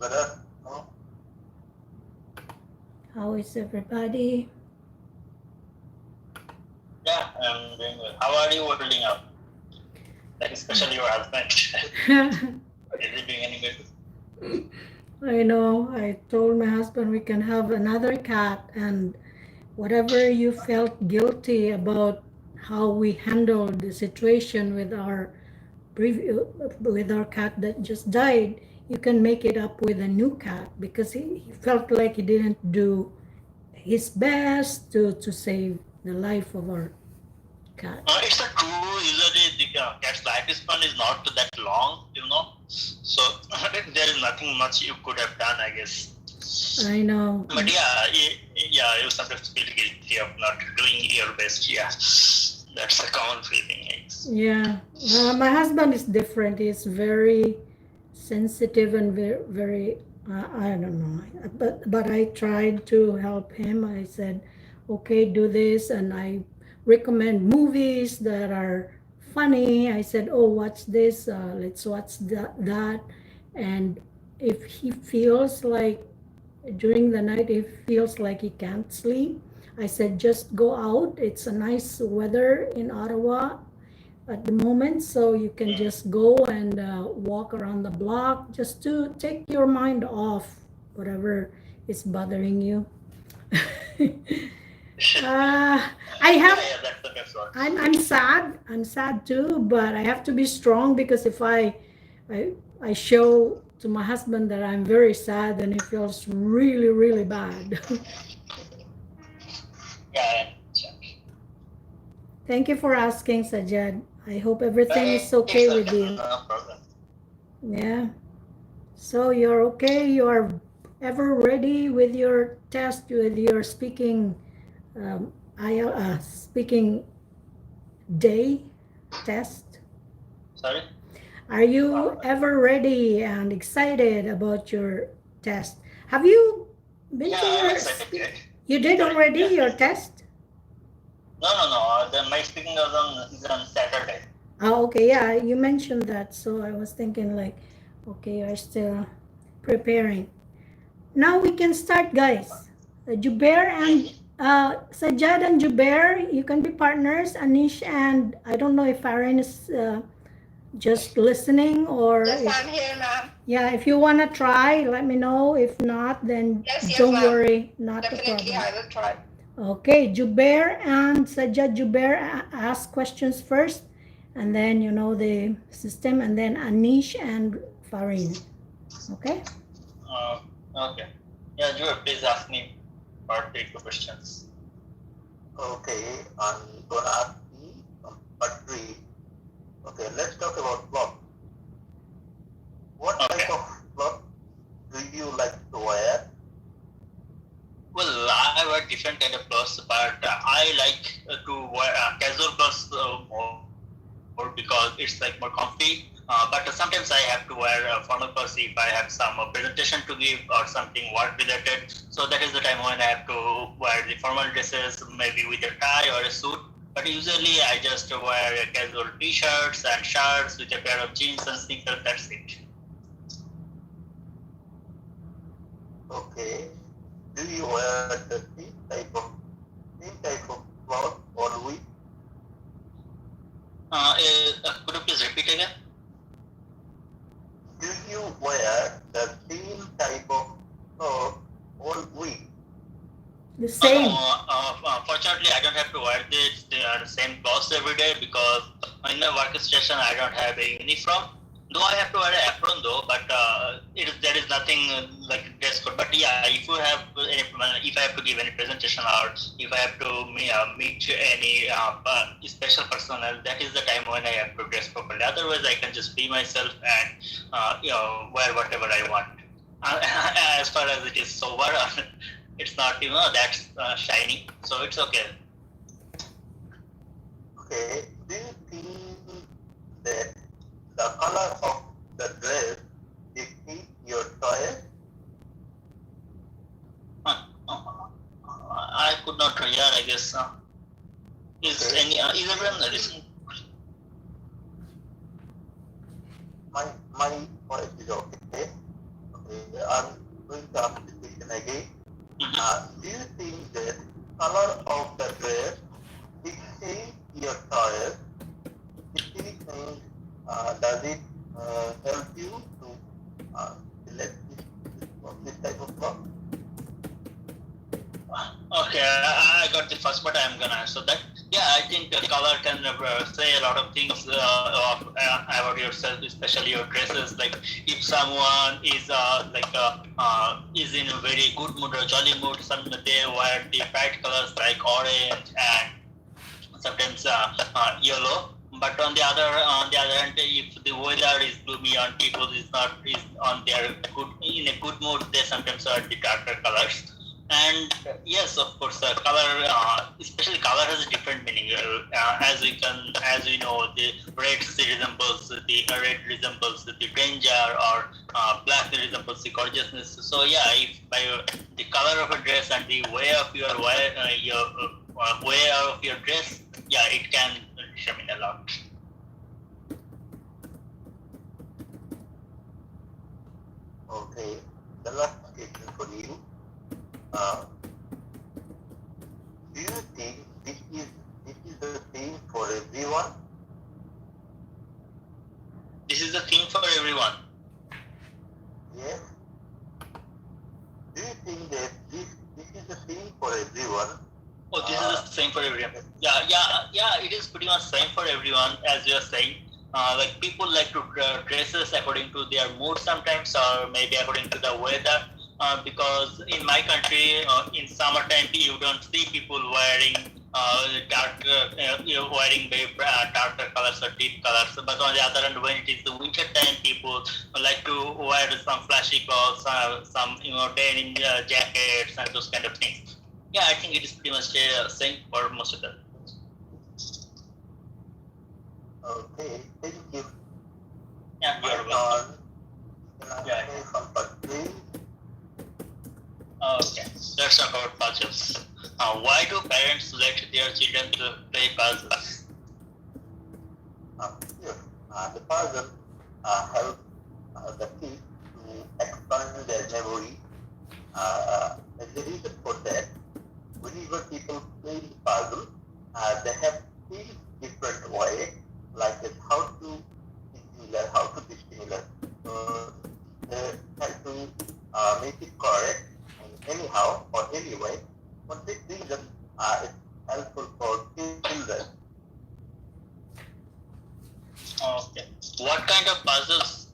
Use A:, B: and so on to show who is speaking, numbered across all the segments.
A: Brother, no?
B: How is everybody?
C: Yeah, I'm doing well. How are you holding up? Like especially your husband. Is he doing any good?
B: I know, I told my husband we can have another cat, and whatever you felt guilty about how we handled the situation with our with our cat that just died, you can make it up with a new cat, because he felt like he didn't do his best to save the life of our cat.
C: It's a true. Usually, the cat's lifespan is not that long, So there is nothing much you could have done, I guess.
B: I know.
C: But yeah, you sometimes feel guilty of not doing your best. Yeah, that's a common feeling, I guess.
B: Yeah, my husband is different. He's very sensitive and very I don't know. But I tried to help him. I said, okay, do this, and I recommend movies that are funny. I said, oh, watch this. Let's watch that. And if he feels like during the night, he feels like he can't sleep, I said, just go out. It's a nice weather in Ottawa at the moment, so you can just go and walk around the block just to take your mind off whatever is bothering you. I have.
C: Yeah, that's the best one.
B: I'm sad. I'm sad too, but I have to be strong, because if I show to my husband that I'm very sad, then he feels really bad.
C: Yeah.
B: Thank you for asking, Sajjad. I hope everything is okay with you.
C: No problem.
B: Yeah. So you're okay? You are ever ready with your test, with your speaking, speaking day test?
C: Sorry?
B: Are you ever ready and excited about your test? Have you been to
C: I'm
B: your...
C: excited.
B: You did already your test?
C: No. My speaking is on Saturday.
B: Oh, okay. Yeah, you mentioned that. So I was thinking like, okay, you're still preparing. Now we can start, guys. Jubaer and Sajjad and Jubaer, you can be partners. Aneesh and I don't know if Farheen is just listening, or
D: Yes,
B: if,
D: I'm here, ma'am.
B: yeah, if you want to try, let me know. If not, then
D: Yes,
B: don't
D: ma'am.
B: worry, not
D: Definitely,
B: a problem.
D: I will try.
B: Okay, Jubaer and Sajjad. Jubaer ask questions first, and then you know the system, and then Aneesh and Farheen. Okay.
C: Okay. Yeah, Jubaer, please ask me or take the questions.
A: Okay, I'm gonna ask you part 3. Okay, let's talk about cloth. What type of cloth do you like to wear?
C: Well, I wear different kind of clothes, but I like to wear casual clothes more because it's like more comfy. But sometimes I have to wear formal clothes if I have some presentation to give or something work related. So that is the time when I have to wear the formal dresses, maybe with a tie or a suit. But usually I just wear casual t-shirts and shirts with a pair of jeans and sneakers. That's it.
A: Okay. Do you wear the same type of cloth all week?
C: Could you please repeat again?
A: Do you wear the same type of cloth all week?
B: The same.
C: Fortunately, I don't have to wear the same clothes every day because in my work station I don't have a uniform. Though I have to wear an apron though, but there is nothing like dress code. But yeah, if I have to give any presentation or if I have to meet any special personnel, that is the time when I have to dress properly. Otherwise, I can just be myself and wear whatever I want. As far as it is sober, it's not that shiny, so it's okay.
A: Okay. Do you think that the color of the dress dictates your choice?
C: I could not hear, I guess. Is everyone listening?
A: My voice is okay. Okay. I'm going to ask the question again.
C: Mhm.
A: Do you think that color of the dress dictates your choice? If you think, does it help you to select this type of cloth?
C: Okay, I got the first part. I'm gonna answer that. Yeah, I think color can say a lot of things about yourself, especially your dresses. Like if someone is in a very good mood or jolly mood, some they wear the bright colors like orange and sometimes yellow. But on the other hand, if the weather is gloomy and people is on their good in a good mood, they sometimes wear the darker colors. And yes, of course, color, especially color has a different meaning. As we know, the red resembles the danger, or black resembles the gorgeousness. So yeah, if by the color of a dress and the way of your way of your dress, yeah, it can determine a lot.
A: Okay. The last question for you. Do you think this is the same for everyone?
C: This is the thing for everyone.
A: Yes. Do you think that this is the same for everyone?
C: Oh, this is the same for everyone. Yeah. It is pretty much same for everyone, as you are saying. Like people like to dresses according to their mood sometimes, or maybe according to the weather. Because in my country, in summertime, you don't see people wearing wearing very darker colors or deep colors. But on the other hand, when it is the winter time, people like to wear some flashy clothes, some denim jackets and those kind of things. Yeah, I think it is pretty much same for most of them.
A: Okay. Thank you.
C: Yeah,
A: My
C: you're welcome.
A: turn. Can I
C: Yeah.
A: say some puzzling?
C: Okay, let's talk about puzzles. Why do parents let their children to play puzzles?
A: Yes. The puzzle helps the kids to expand their memory. As a reason for that, whenever people play the puzzle, they have three different ways, like how to be similar, how to be similar. So they have to make it correct anyhow or anyway. For this reason, it's helpful for children.
C: Okay. What kind of puzzles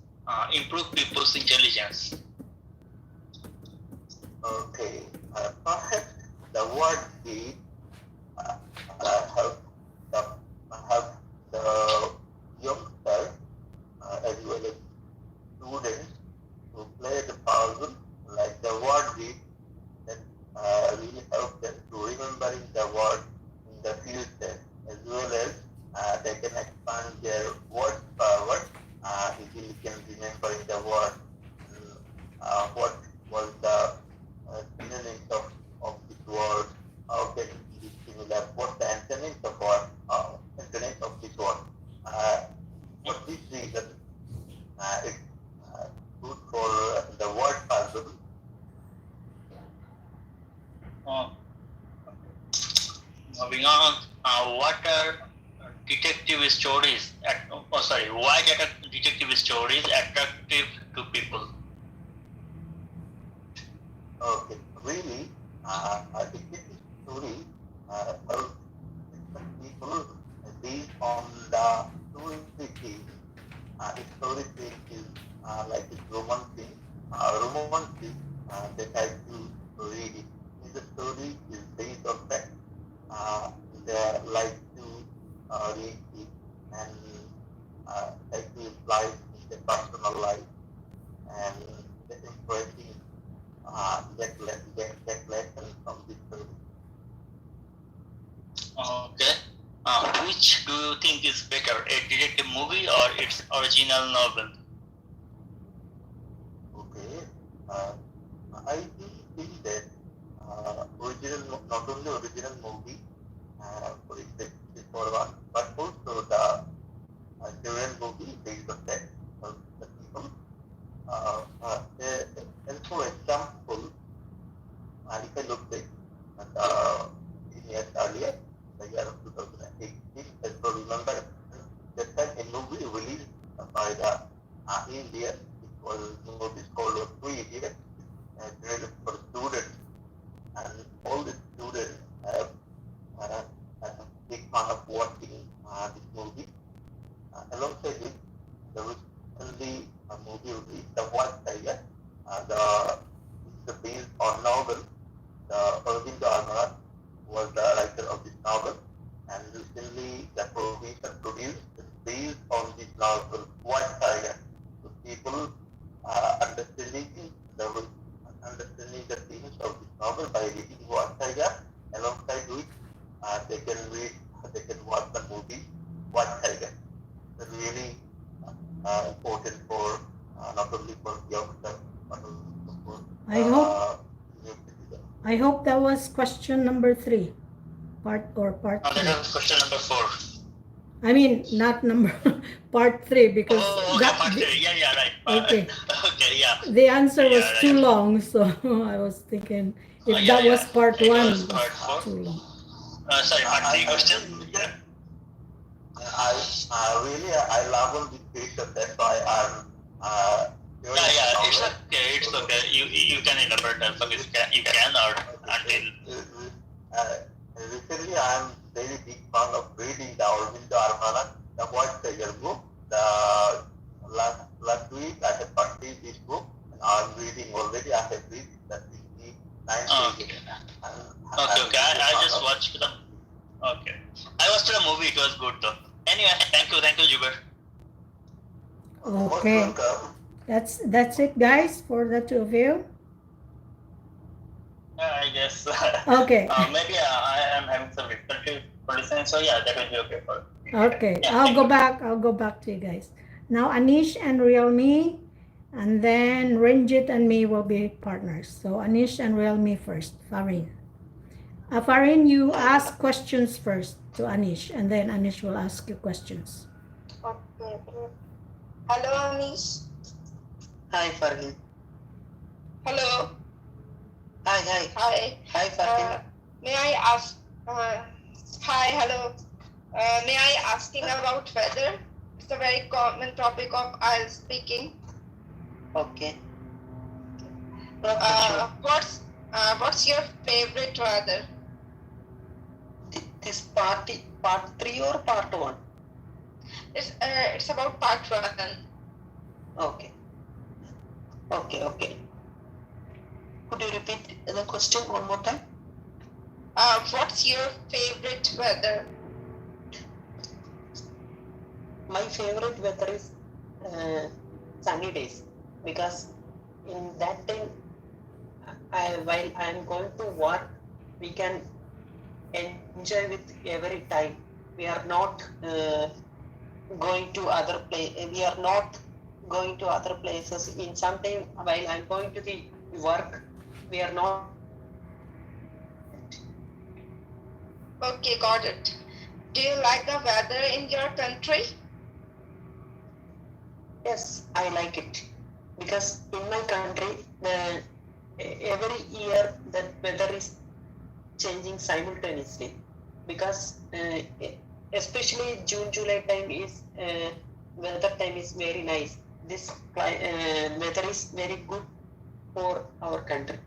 C: improve people's intelligence?
A: Okay, perhaps the word seed help the help the youngsters as well as students to play the puzzle, like the word seed that really help them to remembering the word in the future, as well as they can expand their word power, easily can remembering the word. What was the synonyms of this word? How can it be similar? What the antonyms of what? Antonyms of this word? For this reason, it's good for the word puzzle.
C: Uh, Moving on, what are detective stories? Why are detective stories attractive to people?
A: Okay, really, this story helps people based on the story theme. The story theme is like a romantic that I do read it. If the story is based on fact, they like to read it and like to apply in the personal life and get impressing get lesson from this story.
C: Okay. Which do you think is better, a detective movie or its original novel?
A: Okay, I do think that not only original movie for for one, but also the children movie based on that the people help example, and if I look back in years earlier, the year of 2018, I still remember that time a movie released by the India. It was a movie called Three Idiots, created for students, and all the students have a big fan of watching this movie. Alongside it, there was only a movie released, The White Tiger. It's based on novel. The Farheen was the writer of this novel, and recently the movie produced is based on this novel, White Tiger. So people understanding the themes of this novel by reading White Tiger. Alongside which they can watch the movie White Tiger. It's really important for not only for youngsters but also for senior citizens.
B: I hope that was question number 3, part 3.
C: That was question number 4.
B: I mean, not number part 3, because
C: Part 3. Yeah, right.
B: Okay.
C: Okay, yeah.
B: The answer was
C: Yeah,
B: too
C: right.
B: long, so I was thinking if that was part
C: It
B: 1,
C: was
B: it
C: part
B: was
C: 4.
B: too long.
C: Sorry, part 3 question. Yeah.
A: I love all these questions. That's why I'm
C: Yeah, it's okay. You can elaborate as long as you can or until.
A: Recently, I am very big fan of reading the Aurobindo Armana, the White Tiger book. The last week I have purchased this book, and I am reading already. I have read the 69 pages.
C: Okay. I just watched the. Okay. I watched the movie. It was good though. Anyway, thank you, Jubaer.
B: Okay, that's it, guys, for the two of you.
C: I guess.
B: Okay.
C: Maybe I am having some difficulty for listening, so yeah, that will be okay for.
B: Okay,
C: Yeah,
B: I'll go back to you guys. Now Aneesh and Realme, and then Renjith and me will be partners. So Aneesh and Realme first. Farheen. Farheen, you ask questions first to Aneesh, and then Aneesh will ask you questions.
D: Okay. Hello, Aneesh.
E: Hi, Farheen.
D: Hello.
E: Hi.
D: Hi.
E: Farheen.
D: May I ask? Hi. Hello. May I asking about weather? It's a very common topic of IELTS speaking.
E: Okay.
D: What's your favorite weather?
E: This part 3 or part 1?
D: It's about part 1.
E: Okay. Could you repeat the question one more time?
D: What's your favorite weather?
E: My favorite weather is sunny days, because in that time, while I am going to work, we can enjoy with every time. We are not going to other We are not going to other places. In some time, while I am going to the work, we are not.
D: Okay, got it. Do you like the weather in your country?
E: Yes, I like it, because in my country, every year the weather is changing simultaneously, because especially June, July time is weather time is very nice. This weather is very good for our country.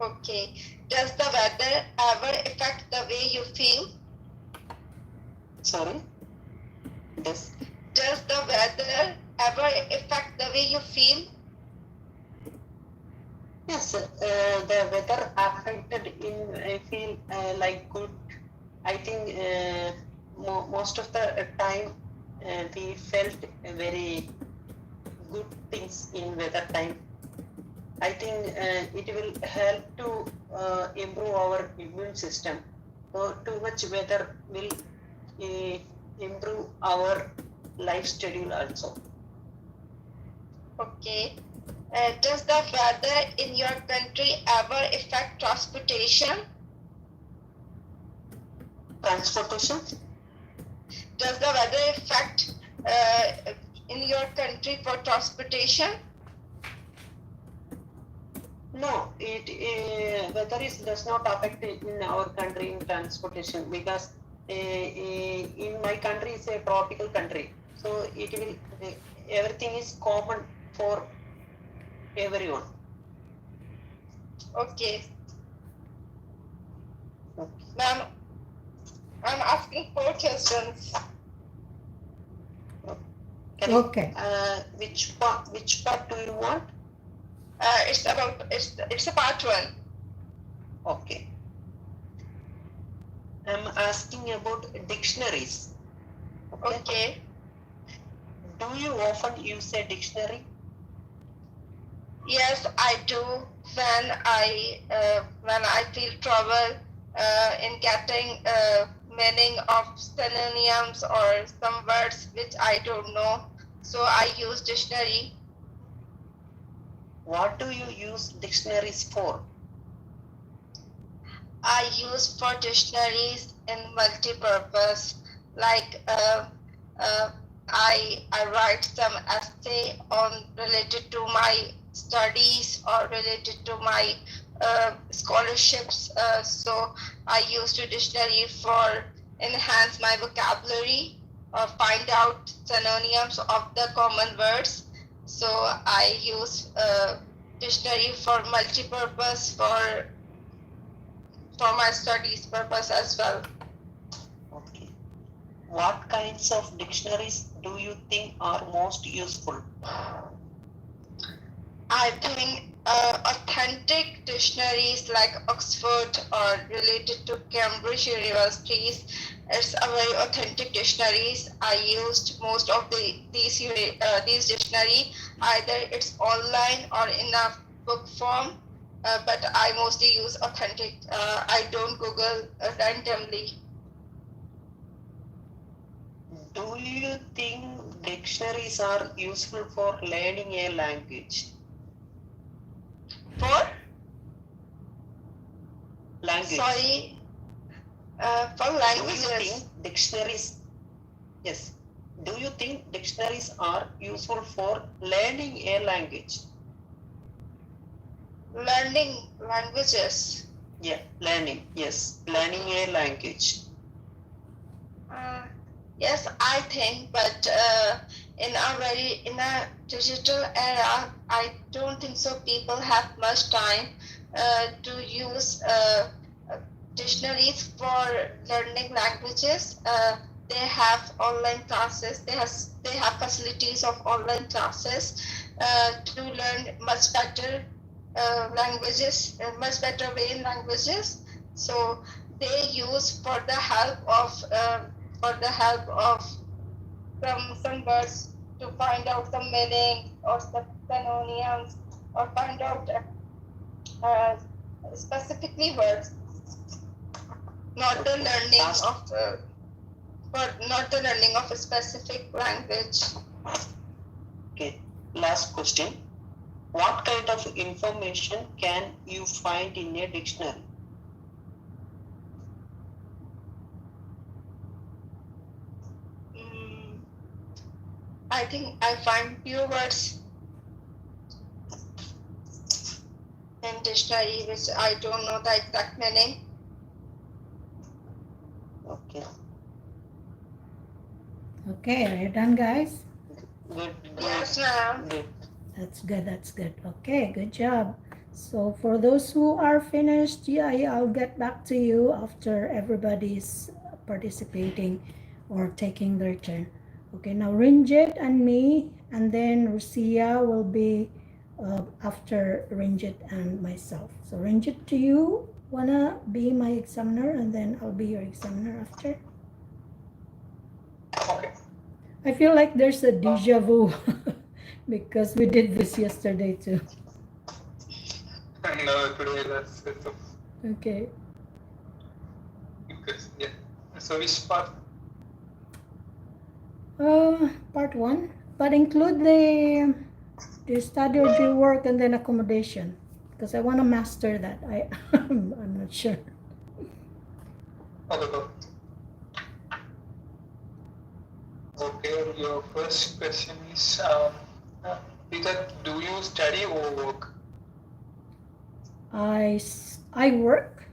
D: Okay. Does the weather ever affect the way you feel?
E: Sorry?
D: Does the weather ever affect the way you feel?
E: Yes, the weather affected I feel like good. I think most of the time we felt very good things in weather time. I think it will help to improve our immune system. So too much weather will improve our life schedule also.
D: Okay. Does the weather in your country ever affect transportation?
E: Transportation?
D: Does the weather affect in your country for transportation?
E: No, weather does not affect in our country in transportation because in my country is a tropical country, so it will everything is common for everyone.
D: Okay.
E: Okay.
D: Ma'am, I'm asking 4 questions.
E: Can
B: Okay.
E: which part do you want?
D: It's a part 1.
E: Okay. I'm asking about dictionaries.
D: Okay.
E: Do you often use a dictionary?
D: Yes, I do when I feel trouble in getting meaning of synonyms or some words which I don't know. So I use dictionary.
E: What do you use dictionaries for?
D: I use for dictionaries in multi-purpose, like I write some essay on related to my studies or related to my scholarships. So I use the dictionary for enhance my vocabulary or find out synonyms of the common words. So I use dictionary for multi-purpose for my studies purpose as well.
E: Okay. What kinds of dictionaries do you think are most useful?
D: I think authentic dictionaries like Oxford or related to Cambridge universities, it's a very authentic dictionaries. I used most of these dictionary, either it's online or in a book form, but I mostly use authentic. I don't Google randomly.
E: Do you think dictionaries are useful for learning a language?
D: For
E: Language.
D: sorry, for
E: Do you
D: languages.
E: think dictionaries? Yes. Do you think dictionaries are useful for learning a language?
D: Learning languages.
E: Yeah, learning. Yes, learning a language.
D: Yes, I think, but in a digital era, I don't think so. People have much time to use dictionaries for learning languages. They have online classes. They have facilities of online classes to learn much better languages, much better way in languages. So they use for the help of some words to find out some meaning or some synonyms or find out uh, specifically words, not the learning of not the learning of a specific language.
E: Okay, last question. What kind of information can you find in a dictionary?
D: I think I find few words in dictionary which I don't know the exact meaning.
E: Okay.
B: Okay, are you done, guys?
E: Good.
D: Yes, ma'am.
E: Good.
B: That's good, that's good. Okay, good job. So for those who are finished, yeah, I'll get back to you after everybody's participating or taking their turn. Okay, now Renjith and me, and then Rousiya will be after Renjith and myself. So Renjith, do you wanna be my examiner, and then I'll be your examiner after?
F: Okay.
B: I feel like there's a deja vu because we did this yesterday too.
F: No, today that's it.
B: Okay.
F: Because, yeah. So which part?
B: Part one, but include the study or the work and then accommodation, because I want to master that. I'm not sure.
F: Okay, go. Okay, your first question is, Rita, do you study or work?
B: I work,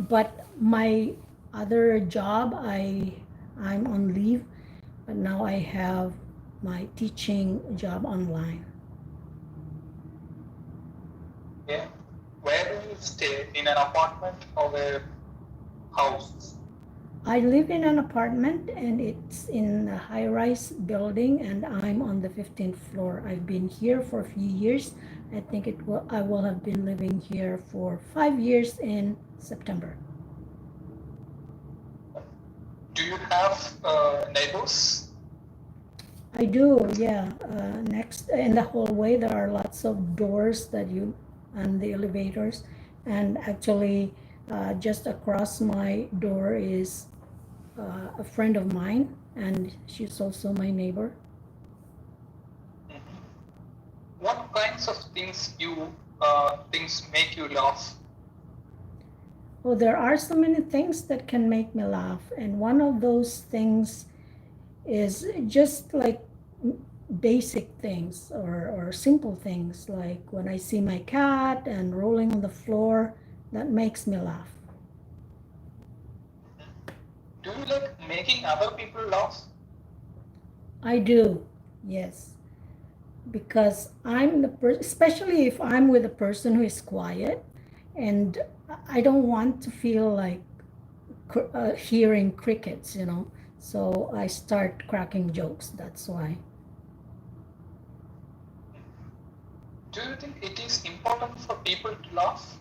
B: but my other job, I'm on leave, but now I have my teaching job online.
F: Yeah. Where do you stay? In an apartment or a house?
B: I live in an apartment and it's in a high-rise building and I'm on the 15th floor. I've been here for a few years. I think I will have been living here for 5 years in September.
F: Do you have neighbors?
B: I do, yeah. Next in the hallway, there are lots of doors and the elevators. And actually, just across my door is a friend of mine, and she's also my neighbor.
F: What kinds of things make you laugh?
B: Oh, there are so many things that can make me laugh, and one of those things is just like basic things or simple things, like when I see my cat and rolling on the floor, that makes me laugh.
F: Do you like making other people laugh?
B: I do, yes, because especially if I'm with a person who is quiet, and I don't want to feel like hearing crickets, so I start cracking jokes. That's why.
F: Do you think it is important for people to laugh?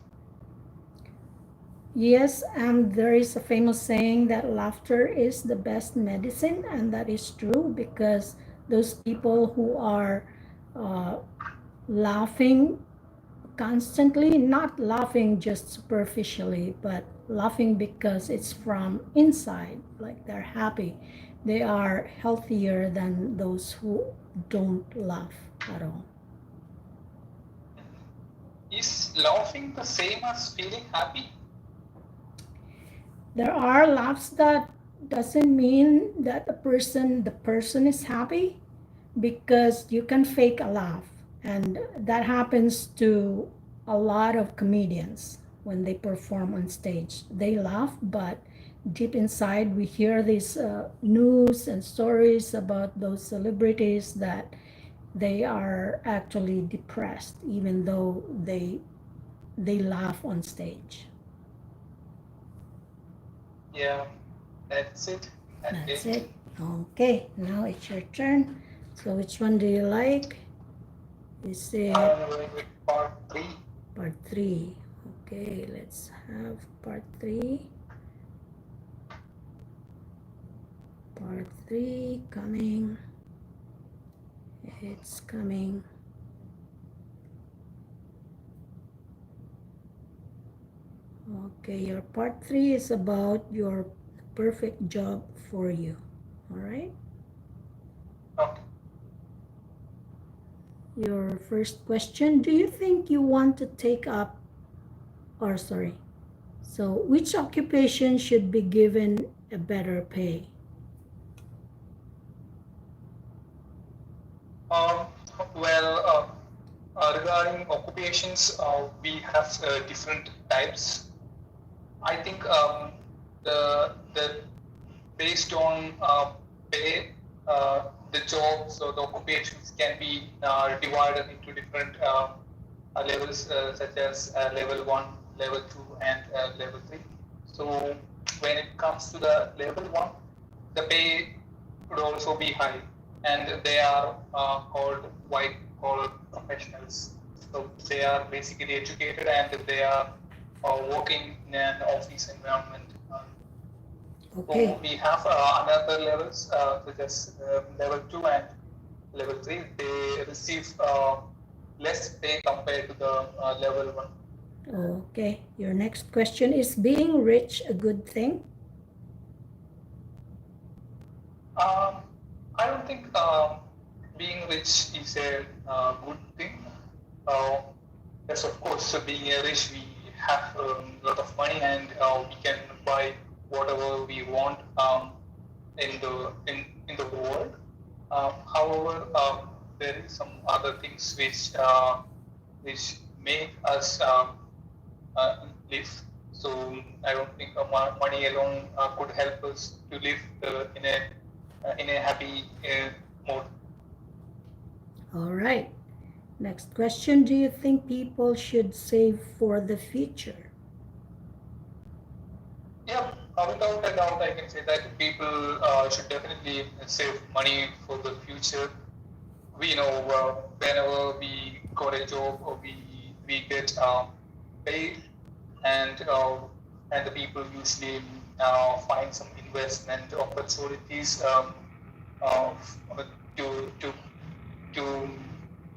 B: Yes, and there is a famous saying that laughter is the best medicine, and that is true, because those people who are laughing constantly, not laughing just superficially, but laughing because it's from inside, like they're happy, they are healthier than those who don't laugh at all.
F: Is laughing the same as feeling happy?
B: There are laughs that doesn't mean that the person is happy, because you can fake a laugh, and that happens to a lot of comedians when they perform on stage. They laugh, but deep inside we hear these news and stories about those celebrities that they are actually depressed even though they laugh on stage.
F: Yeah, that's it.
B: That's it. Okay, now it's your turn. So which one do you like? Is it
F: I'm going with part 3.
B: part 3? Okay, let's have part 3. Part 3 coming. It's coming. Okay, your part 3 is about your perfect job for you. All right?
F: Okay.
B: Your first question, do you think you want to take up, so which occupation should be given a better pay?
F: Well, regarding occupations, we have different types. I think the based on pay, the jobs or the occupations can be divided into different levels, such as level 1, level 2, and level 3. So when it comes to the level 1, the pay could also be high, and they are called white collar professionals. So they are basically educated and they are working in an office environment.
B: Okay.
F: So we have another levels, such as level 2 and level 3. They receive less pay compared to the level 1.
B: Okay, your next question, is being rich a good thing?
F: I don't think being rich is a good thing. Yes, of course, being rich, we have a lot of money and we can buy whatever we want in the world. However, there is some other things which make us live. So I don't think money alone could help us to live in a happy mode.
B: All right. Next question. Do you think people should save for the future?
F: Yeah, without a doubt, I can say that people should definitely save money for the future. We know whenever we got a job or we get paid, and the people usually find some investment opportunities uh, to to to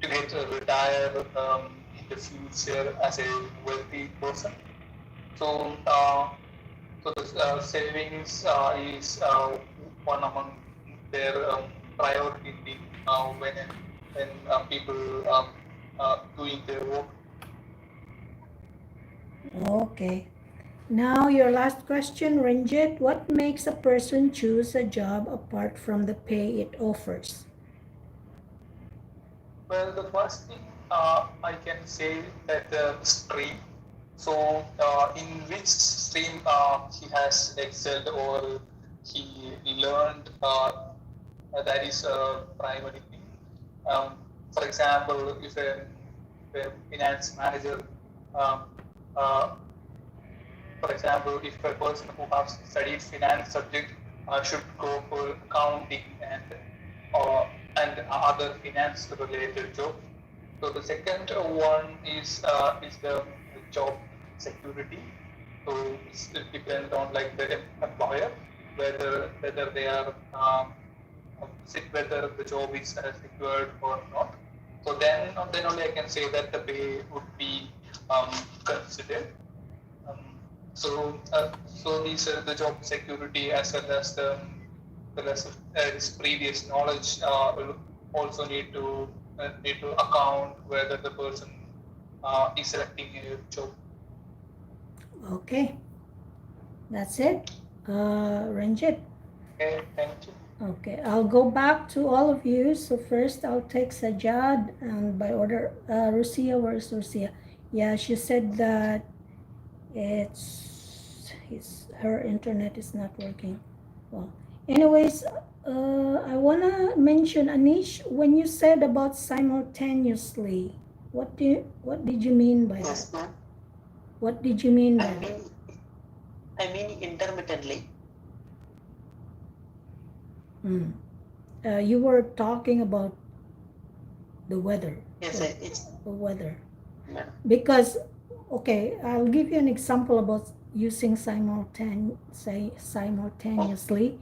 F: to get retired in the future as a wealthy person. So so the savings is one among their priority thing when people doing their work.
B: Okay. Now your last question, Renjith. What makes a person choose a job apart from the pay it offers?
F: Well, the first thing I can say that the stream. So, in which stream he has excelled or he learned, that is a primary thing. For example, if a finance manager, um, uh, for example, if a person who has studied finance subject should go for accounting uh, and other finance related job. So the second one is the job security. So it depends on like the employer whether they are whether the job is secured or not. So then only I can say that the pay would be considered. Um, so these are the job security as well as his previous knowledge will also need to account whether the person is selecting a job.
B: Okay. That's it. Renjith.
F: Okay, thank you.
B: Okay, I'll go back to all of you. So first I'll take Sajjad, and by order, Rousiya, where's Rousiya? Yeah, she said that her internet is not working. Well, anyways, I wanna mention, Aneesh, when you said about simultaneously, what did you mean by
E: Yes,
B: that?
E: ma'am.
B: What did you mean by that?
E: I mean intermittently.
B: You were talking about the weather.
E: Yes, it's
B: The weather.
E: ma'am.
B: Because, okay, I'll give you an example about using simultaneously.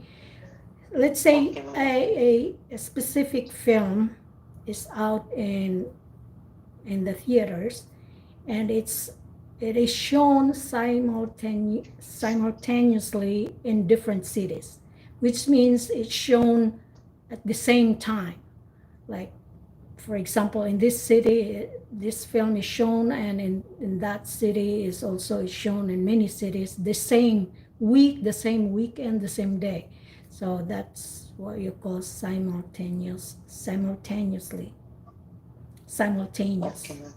B: Let's say
E: Okay,
B: a specific film is out in the theaters, and it is shown simultaneously in different cities, which means it's shown at the same time. Like, for example, in this city, this film is shown, and in that city is also shown in many cities the same week, the same weekend, the same day. So that's what you call simultaneous.
E: okay, ma'am.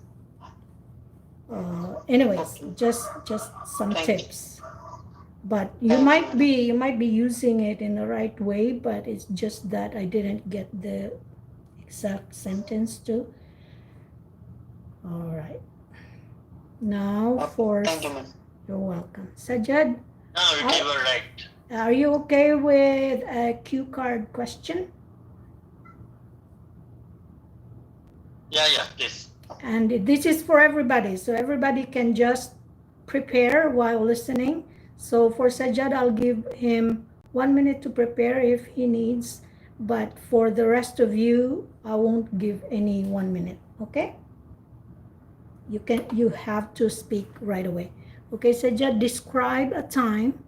B: Anyways,
E: Okay.
B: just some
E: Thank you.
B: tips. But you
E: Thank
B: might
E: you.
B: be using it in the right way, but it's just that I didn't get the exact sentence too. All right. Now for
E: Thank you, ma'am.
B: you're welcome. Sajjad,
C: No, Rita, you were right.
B: are you okay with a cue card question?
C: Yeah, please.
B: And this is for everybody, so everybody can just prepare while listening. So for Sajjad, I'll give him 1 minute to prepare if he needs, but for the rest of you, I won't give any 1 minute, okay? You have to speak right away. Okay, Sajjad, describe a time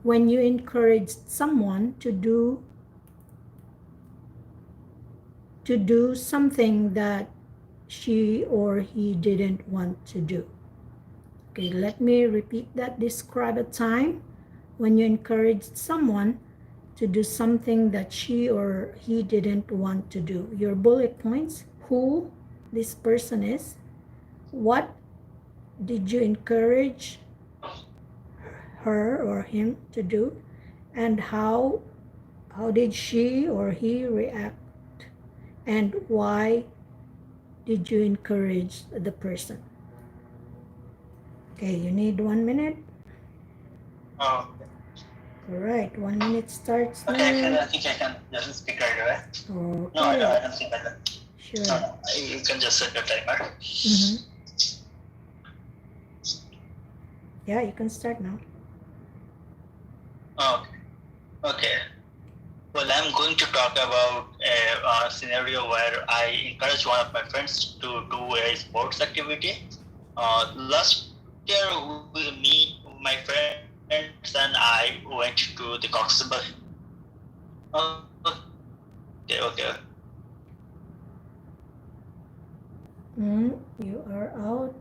B: when you encouraged someone to do something that she or he didn't want to do. Okay, let me repeat that. Describe a time when you encouraged someone to do something that she or he didn't want to do. Your bullet points: who this person is, what did you encourage her or him to do, and how did she or he react, and why did you encourage the person? Okay, you need 1 minute.
C: Oh,
B: All right, 1 minute starts
C: okay,
B: now.
C: I think I can just speak right away.
B: Okay.
C: No, I don't think I can.
B: Sure.
C: No, you can just set the timer.
B: Mm-hmm. Yeah, you can start now.
C: Okay. Okay. Well, I'm going to talk about a scenario where I encouraged one of my friends to do a sports activity. Last year, my friends and I went to the Coxsable. Okay.
B: You are out.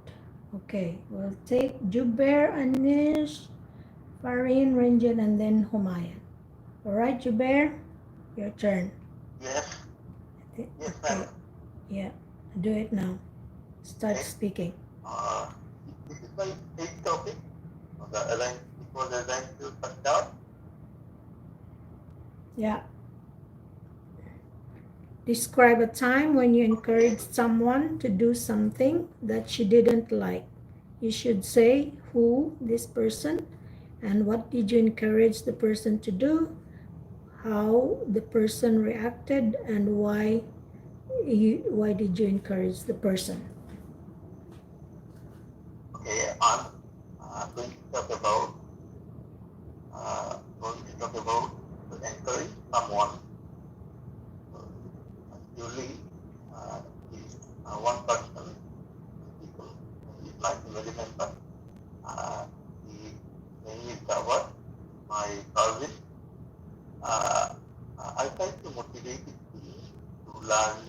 B: Okay, we'll take Jubaer, Aneesh, Farheen, Renjith, and then Humayun. All right, Jubaer, your turn.
A: Yes. Yes,
B: Okay.
A: ma'am.
B: Yeah, do it now. Start
A: Okay.
B: speaking.
A: This is my eighth topic. It was assigned to Sajjad.
B: Yeah. Describe a time when you encouraged someone to do something that she didn't like. You should say who, this person, and what did you encourage the person to do, how the person reacted, and why did you encourage the person?
A: Okay, I'm going to talk about to encourage someone. Usually, is one person, people who is like to remember. The name is Jubaer, my cousin. I try to motivate him to learn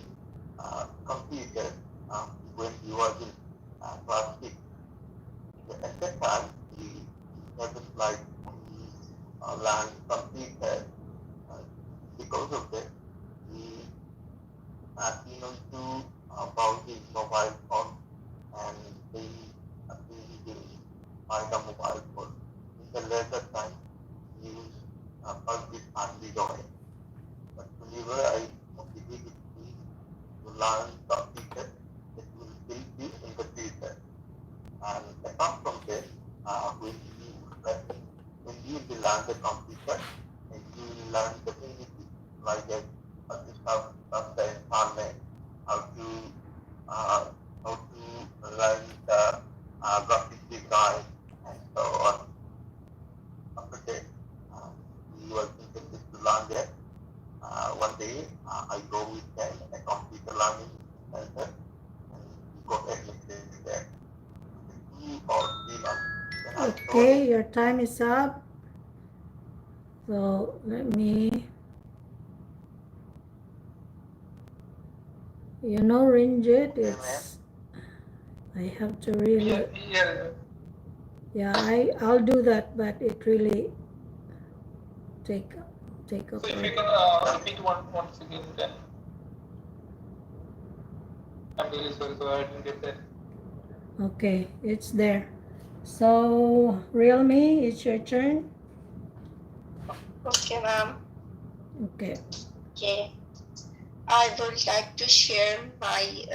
A: computer when he was in class 6. At that time, he doesn't like to learn computer. Because of that, he knows to about his mobile phone, and he will buy the mobile phone. In the later time, he used first this and joy. But whenever I motivated him to learn computer, it will help you in the future. And apart from that, when you will learn the computer, and you will learn the basics like how to start the internet, how to learn the graphic design, and so on. After that, we were interested to learn that. One day, I go with them a computer learning center, and we got admitted there. 2 or 3 months. Then I told
B: Okay,
A: him,
B: your time is up. So let me, Renjith,
A: okay,
B: it's, I have to really,
F: Yeah.
B: I'll do that, but it really take up.
F: So if you
B: a-
F: can repeat once again, then I'm really sorry, so I didn't get that.
B: Okay, it's there. So, Realme, it's your turn.
D: Okay, ma'am.
B: Okay.
D: Okay. I would like to share my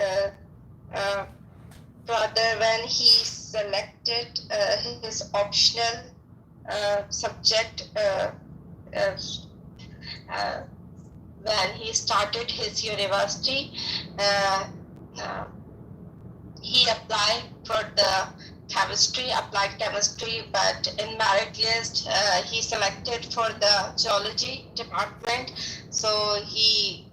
D: brother when he selected his optional subject when he started his university. He applied for the applied chemistry, but in merit list he selected for the geology department. So he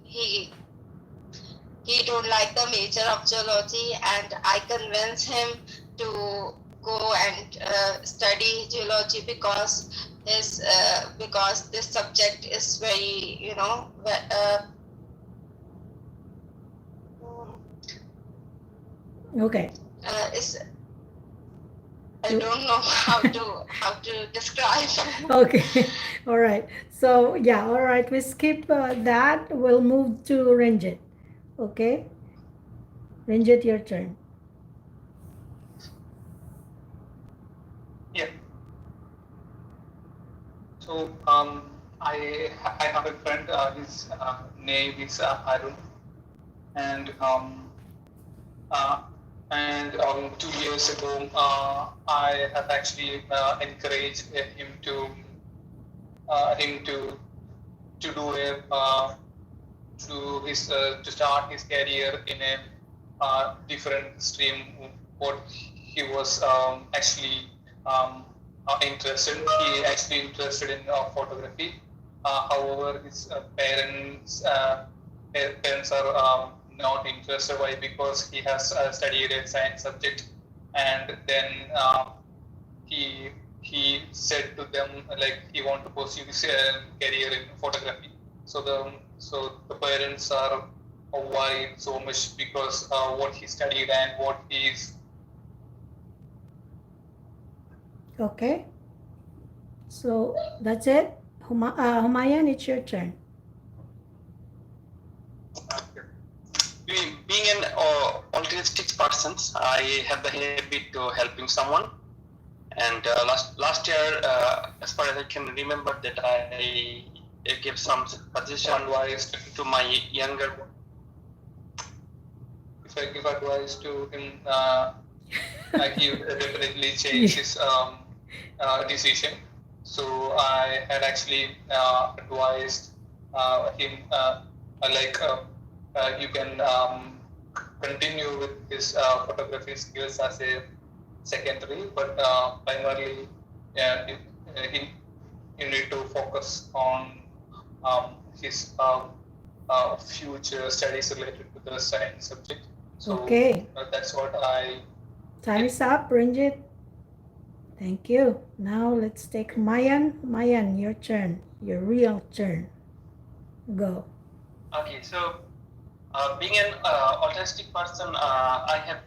D: don't like the major of geology, and I convinced him to go and study geology because this subject is very,
B: Okay.
D: I don't know how to describe.
B: Okay. All right. So, yeah, all right. We skip that. We'll move to Renjith. Okay. Renjith, your turn.
F: So I have a friend. His name is Arun, and 2 years ago, I have actually encouraged him to do a to start his career in a different stream. What he was actually interested. He actually interested in photography. However, his parents are not interested. Why? Because he has studied a science subject, and then he said to them like he want to pursue his career in photography. So the parents are worried so much because what he studied and what he is.
B: Okay. So that's it. Humayun, it's your turn.
G: Being an altruistic person, I have the habit to helping someone. And last year, as far as I can remember, that I gave some suggestion
F: Advice
G: to my younger.
F: If I give advice to him, he would definitely change his decision. So I had actually advised him you can continue with his photography skills as a secondary, but primarily you need to focus on his future studies related to the science subject. So
B: Okay.
F: That's what I.
B: Time is up, Renjith. Thank you. Now let's take Humayun. Humayun, your turn. Your real turn. Go.
G: Okay, so being an autistic person, I have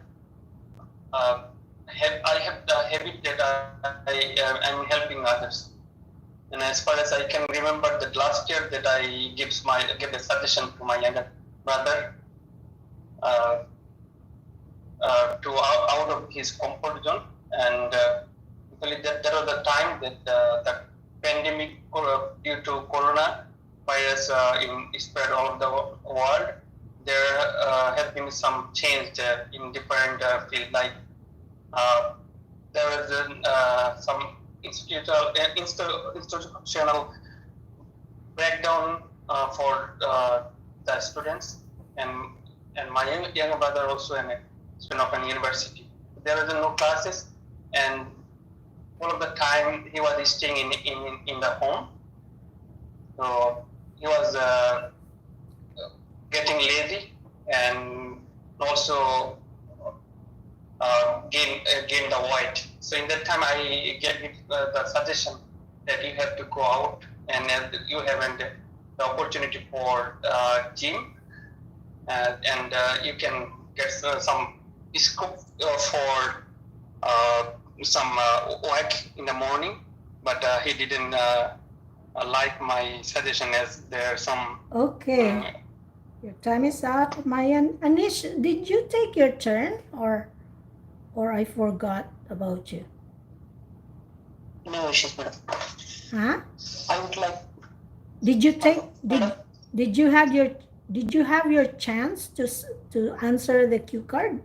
G: the habit that I'm helping others. And as far as I can remember, that last year that I gave a suggestion to my younger brother to out of his comfort zone, and actually that was the time that the pandemic due to corona virus spread all over the world. There has been some change in different fields, like there was some institutional breakdown for the students, and my younger brother also a student of an university. There was no classes, and all of the time he was staying in the home. So he was getting lazy, and also gain the weight. So in that time, I gave the suggestion that you have to go out, and you have the opportunity for gym, and you can get some scope for some work in the morning. But he didn't like my suggestion, as there are some.
B: Okay. Your time is up, Humayun. Aneesh, did you take your turn, or I forgot about you?
E: No issues, madam.
B: Huh?
E: I would like.
B: Did you take? Did you have your chance to answer the cue card?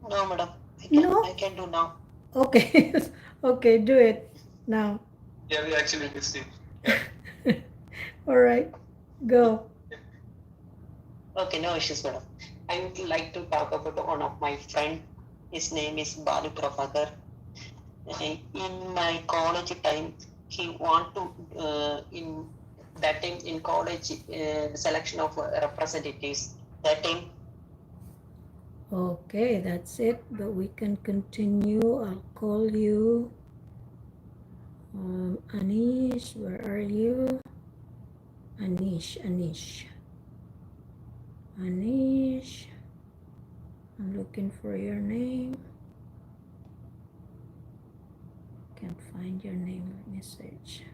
E: No, madam.
B: No?
E: I can do now.
B: Okay. Okay, do it now.
F: Yeah, we actually missed it.
B: All right, go.
E: Okay, no issues, madam. I would like to talk about one of my friend. His name is Balu Prabhakar. In my college time, he want to in that time in college selection of representatives. That time.
B: Okay, that's it. But we can continue. I'll call you. Aneesh, where are you? Aneesh. I'm looking for your name. Can't find your name. Let me search.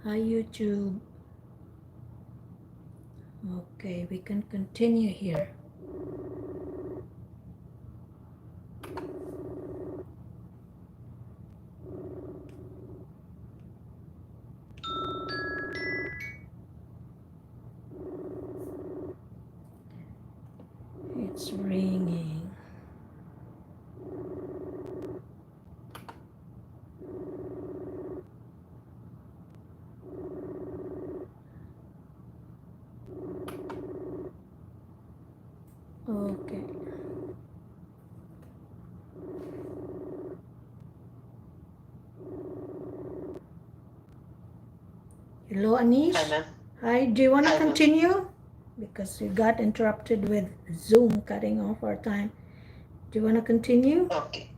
B: Hi, YouTube. Okay, we can continue here. It's ringing. Okay. Hello, Aneesh.
E: Hi, ma'am.
B: Hi, do you want to
E: Hi, ma'am.
B: continue? Because you got interrupted with Zoom cutting off our time. Do you want to continue?
E: Okay.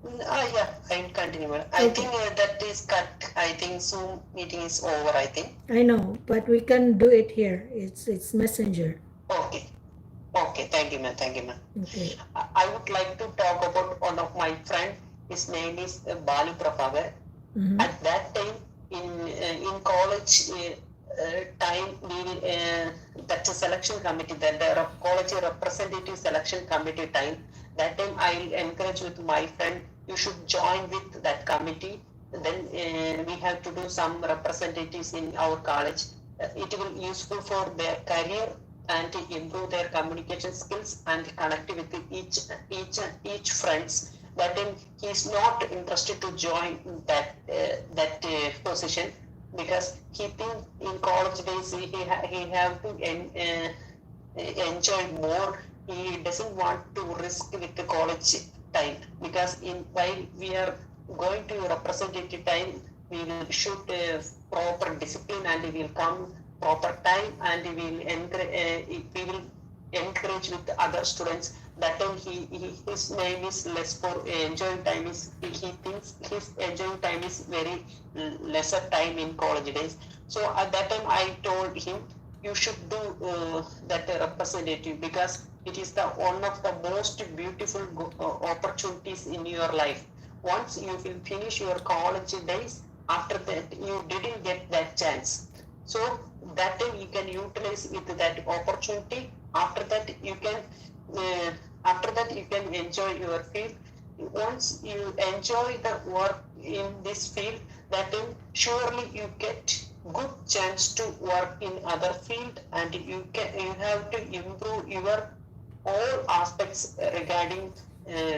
E: Yeah, I'll continue, ma'am. I
B: Okay.
E: think that is cut. I think Zoom meeting is over, I think.
B: I know, but we can do it here. It's messenger.
E: Okay. Okay, thank you, ma'am. Thank you, ma'am.
B: Okay.
E: I would like to talk about one of my friend. His name is Balu Prabhakar.
B: Mhm.
E: At that time, in college time, that's a selection committee, the college representative selection committee time. That time, I'll encourage with my friend, you should join with that committee. Then we have to do some representatives in our college. It will be useful for their career and to improve their communication skills and connect with each friends. That time he is not interested to join that position because he thinks in college days he have to enjoy more. He doesn't want to risk with the college time because while we are going to representative time, we will shoot proper discipline and we will come proper time and we will encourage with other students. That time his name is less for enjoying time is he thinks his enjoying time is very lesser time in college days. So at that time I told him you should do that representative because it is the one of the most beautiful opportunities in your life. Once you will finish your college days, after that you didn't get that chance. So that time you can utilize with that opportunity. After that you can enjoy your field. Once you enjoy the work in this field, that time surely you get good chance to work in other field and you have to improve your all aspects regarding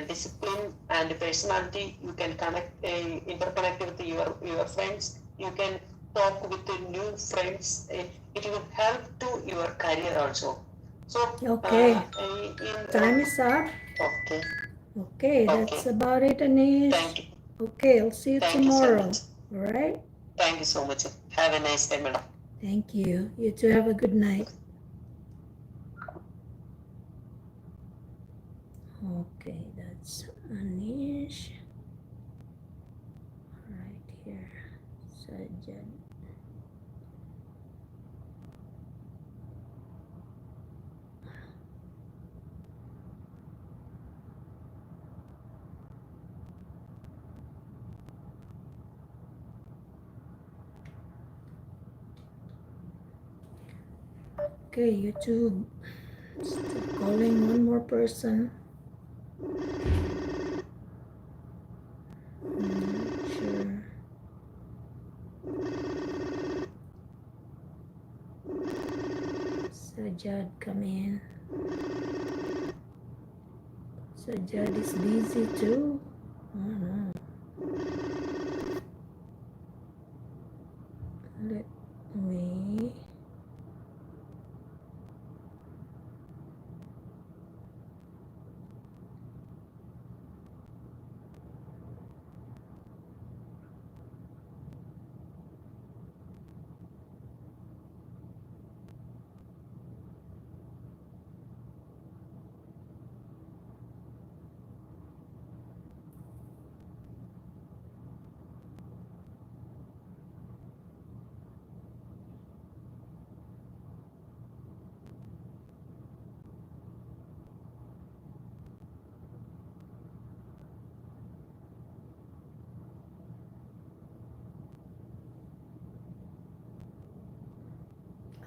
E: discipline and personality. You can interconnect with your friends. You can talk with the new friends. It will help to your career also. So
B: Okay.
E: in
B: Time is up.
E: okay.
B: Okay, that's
E: Okay.
B: about it, Aneesh.
E: Thank you.
B: Okay, I'll see you
E: Thank you so
B: tomorrow.
E: much.
B: All right?
E: Thank you so much. Have a nice day, madam.
B: Thank you. You too have a good night. Okay, that's Aneesh. Right here. Sajjad. Okay, YouTube. Still calling one more person. Not sure. Sajjad, come in. Sajjad is busy too. Oh no. Let me.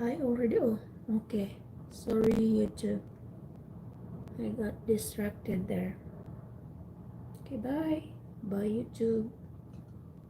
B: I already, oh, okay. Sorry, YouTube. I got distracted there. Okay, bye. Bye, YouTube.